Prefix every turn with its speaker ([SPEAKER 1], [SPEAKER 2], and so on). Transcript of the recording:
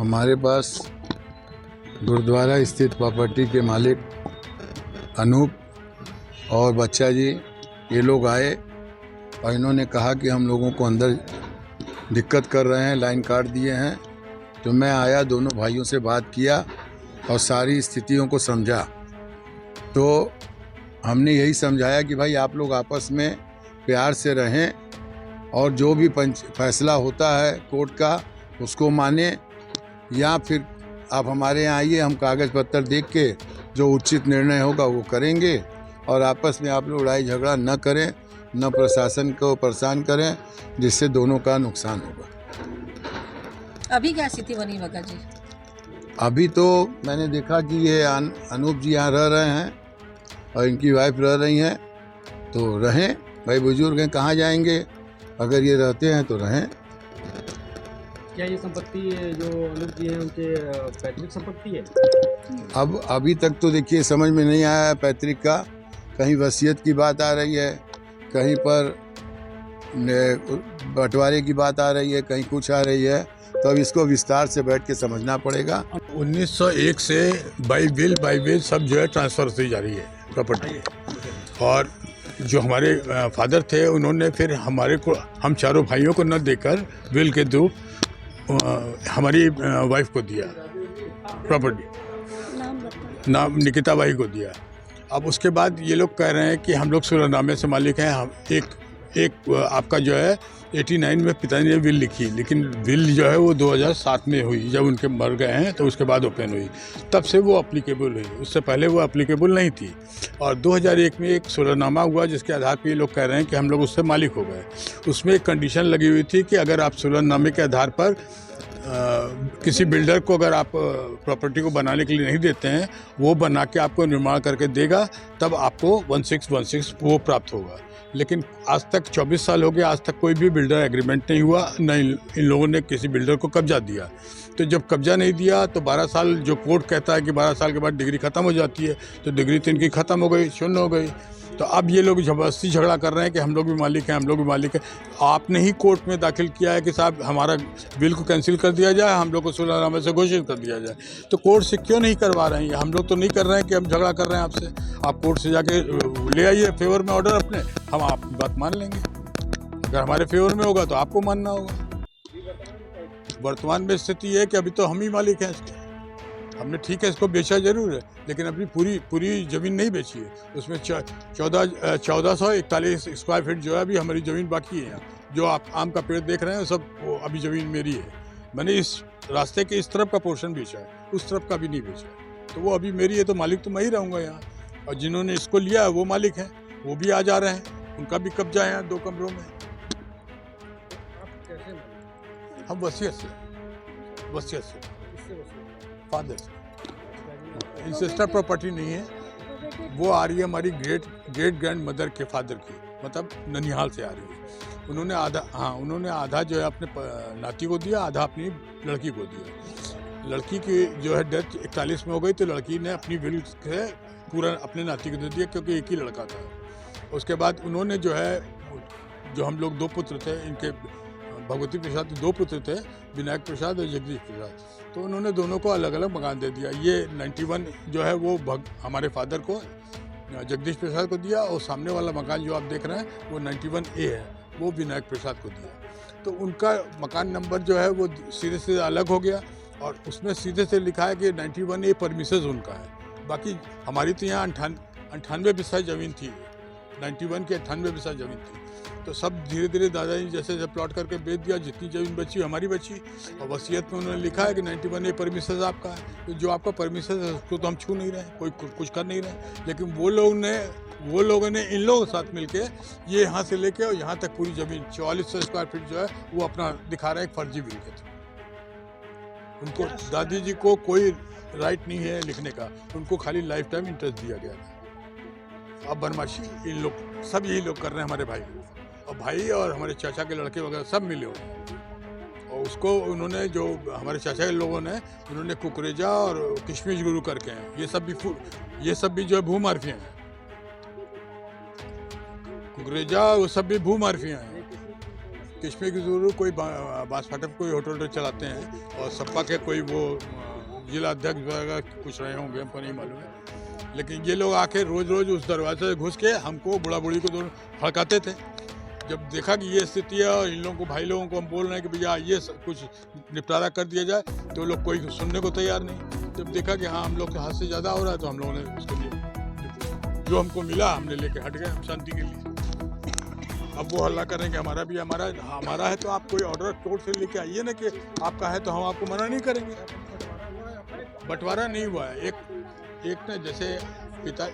[SPEAKER 1] हमारे पास गुरुद्वारा स्थित प्रॉपर्टी के मालिक अनूप और बच्चा जी ये लोग आए और इन्होंने कहा कि हम लोगों को अंदर दिक्कत कर रहे हैं, लाइन काट दिए हैं। तो मैं आया, दोनों भाइयों से बात किया और सारी स्थितियों को समझा। तो हमने यही समझाया कि भाई आप लोग आपस में प्यार से रहें और जो भी फैसला होता है कोर्ट का उसको माने, या फिर आप हमारे यहाँ आइए, हम कागज़ पत्तर देख के जो उचित निर्णय होगा वो करेंगे। और आपस में आप लोग लड़ाई झगड़ा न करें, न प्रशासन को परेशान करें, जिससे दोनों का नुकसान होगा।
[SPEAKER 2] अभी क्या स्थिति बनी बगा जी?
[SPEAKER 1] अभी तो मैंने देखा कि ये अनूप जी यहाँ रह रहे हैं और इनकी वाइफ रह रही हैं, तो रहें, भाई बुजुर्ग हैं, कहाँ जाएंगे, अगर ये रहते हैं तो रहें।
[SPEAKER 3] क्या ये संपत्ति जो अनूप जी हैं उनके पैतृक संपत्ति है?
[SPEAKER 1] अब अभी तक तो देखिए समझ में नहीं आया है पैतृक का, कहीं वसीयत की बात आ रही है, कहीं पर बंटवारे की बात आ रही है, कहीं कुछ आ रही है। तो अब इसको विस्तार से बैठ के समझना पड़ेगा।
[SPEAKER 4] 1901 से बाई विल सब जो है ट्रांसफ़र होती जा रही है प्रॉपर्टी। और जो हमारे फादर थे उन्होंने फिर हमारे को, हम चारों भाइयों को न देकर विल के थ्रू हमारी वाइफ को दिया प्रॉपर्टी, नाम निकिता बाई को दिया। अब उसके बाद ये लोग कह रहे हैं कि हम लोग सुलहनामे से मालिक हैं। हम एक आपका जो है 89 में पिताजी ने विल लिखी, लेकिन विल जो है वो 2007 में हुई, जब उनके मर गए हैं तो उसके बाद ओपन हुई, तब से वो अप्लीकेबल हुई। उससे पहले वो अप्लीकेबल नहीं थी। और 2001 में एक सुलहनामा हुआ जिसके आधार पर ये लोग कह रहे हैं कि हम लोग उससे मालिक हो गए। उसमें एक कंडीशन लगी हुई थी कि अगर आप सुलहनामे के आधार पर किसी बिल्डर को अगर आप प्रॉपर्टी को बनाने के लिए नहीं देते हैं, वो बना के आपको निर्माण करके देगा, तब आपको 1616 वो प्राप्त होगा। लेकिन आज तक 24 साल हो गए, आज तक कोई भी बिल्डर एग्रीमेंट नहीं हुआ, न इन लोगों ने किसी बिल्डर को कब्जा दिया। तो जब कब्जा नहीं दिया तो 12 साल जो कोर्ट कहता है कि 12 साल के बाद डिग्री ख़त्म हो जाती है, तो डिग्री तो इनकी ख़त्म हो गई, शून्य हो गई। तो अब ये लोग ज़बरदस्ती झगड़ा कर रहे हैं कि हम लोग भी मालिक हैं, हम लोग भी मालिक हैं। आपने ही कोर्ट में दाखिल किया है कि साहब हमारा बिल को कैंसिल कर दिया जाए, हम लोग को सुलहनामे से घोषित कर दिया जाए। तो कोर्ट से क्यों नहीं करवा रहे हैं? हम लोग तो नहीं कर रहे हैं कि हम झगड़ा कर रहे हैं आपसे। आप कोर्ट से जाके ले आइए फेवर में ऑर्डर अपने, हम आपकी बात मान लेंगे। अगर हमारे फेवर में होगा तो आपको मानना होगा। वर्तमान में स्थिति है कि अभी तो हम ही मालिक हैं इसके। हमने ठीक है इसको बेचा जरूर है, लेकिन अपनी पूरी ज़मीन नहीं बेची है। उसमें 1441 स्क्वायर फीट जो है अभी हमारी ज़मीन बाकी है। जो आप आम का पेड़ देख रहे हैं सब वो अभी ज़मीन मेरी है। मैंने इस रास्ते के इस तरफ का पोर्शन बेचा है, उस तरफ का भी नहीं बेचा है। तो वो अभी मेरी है, तो मालिक तो मैं ही रहूँगा यहाँ। और जिन्होंने इसको लिया है वो मालिक हैं, वो भी आ जा रहे हैं, उनका भी कब्जा है 2 कमरों में। हम वसीयत से फादर से, इंसेस्टर प्रॉपर्टी नहीं है, वो आ रही है हमारी ग्रेट ग्रैंड मदर के फादर की, मतलब ननिहाल से आ रही है। उन्होंने आधा जो है अपने नाती को दिया, आधा अपनी लड़की को दिया। लड़की की जो है डेथ 41 में हो गई, तो लड़की ने अपनी विल से पूरा अपने नाती को दे दिया, क्योंकि एक ही लड़का था। उसके बाद उन्होंने जो है, जो हम लोग 2 पुत्र थे इनके, भगवती प्रसाद 2 पुत्र थे, विनायक प्रसाद और जगदीश प्रसाद, तो उन्होंने दोनों को अलग अलग मकान दे दिया। ये 91 जो है वो हमारे फादर को, जगदीश प्रसाद को दिया, और सामने वाला मकान जो आप देख रहे हैं वो 91A है, वो विनायक प्रसाद को दिया। तो उनका मकान नंबर जो है वो सीधे से अलग हो गया, और उसमें सीधे से लिखा है कि 91A परमिसेस उनका है। बाकी हमारी तो यहाँ 98 बिस्सा ज़मीन थी, 91 की 98 बिस्सा ज़मीन थी। तो सब धीरे धीरे दादाजी जैसे प्लॉट करके बेच दिया, जितनी ज़मीन बची हमारी बची। और वसीयत में उन्होंने लिखा है कि 91A परमिसेस आपका है। तो जो आपका परमिसेस है उसको तो हम छू नहीं रहे, कोई कुछ कर नहीं रहे। लेकिन वो लोगों ने इन लोगों के साथ मिलके ये यहाँ से लेके और यहाँ तक पूरी ज़मीन 4400 स्क्वायर फीट जो है वो अपना दिखा रहे हैं एक फर्जी बिल के थ्रू। उनको, दादी जी को कोई राइट नहीं है लिखने का, उनको खाली लाइफ टाइम इंटरेस्ट दिया गया था। अब बदमाशी इन लोग सब यही लोग कर रहे हैं, हमारे भाई और भाई और हमारे चाचा के लड़के वगैरह सब मिले हुए हैं। और उसको उन्होंने, जो हमारे चाचा के लोगों ने, उन्होंने कुकरेजा और किशमिश गुरु करके हैं, ये सब भी जो है भूमाफिया हैं। कुकरेजा वो सब भी भूमाफिया हैं। कश्मीर की ज़रूर कोई बांसफाटा पे कोई होटल चलाते हैं और सपा के कोई वो जिला अध्यक्ष वगैरह कुछ रहे होंगे, हमको नहीं मालूम है। लेकिन ये लोग आके रोज़ रोज़ उस दरवाजे से घुस के हमको बुढ़ा बुढ़ी को दोनों फड़काते थे। जब देखा कि ये स्थिति है और इन लोगों को भाई लोगों को हम बोल रहे हैं कि भैया ये कुछ निपटारा कर दिया जाए, तो लोग कोई सुनने को तैयार नहीं। जब देखा कि हाँ हम लोग के हाथ से ज़्यादा हो रहा है तो हम लोगों ने उसके लिए जो हमको मिला हमने लेके हट गए हम शांति के लिए। अब वो हल्ला करें कि हमारा है तो आप कोई ऑर्डर कोर्ट से लेके आइए ना कि आपका है तो हम आपको मना नहीं करेंगे। बंटवारा नहीं हुआ है। एक ने जैसे पिता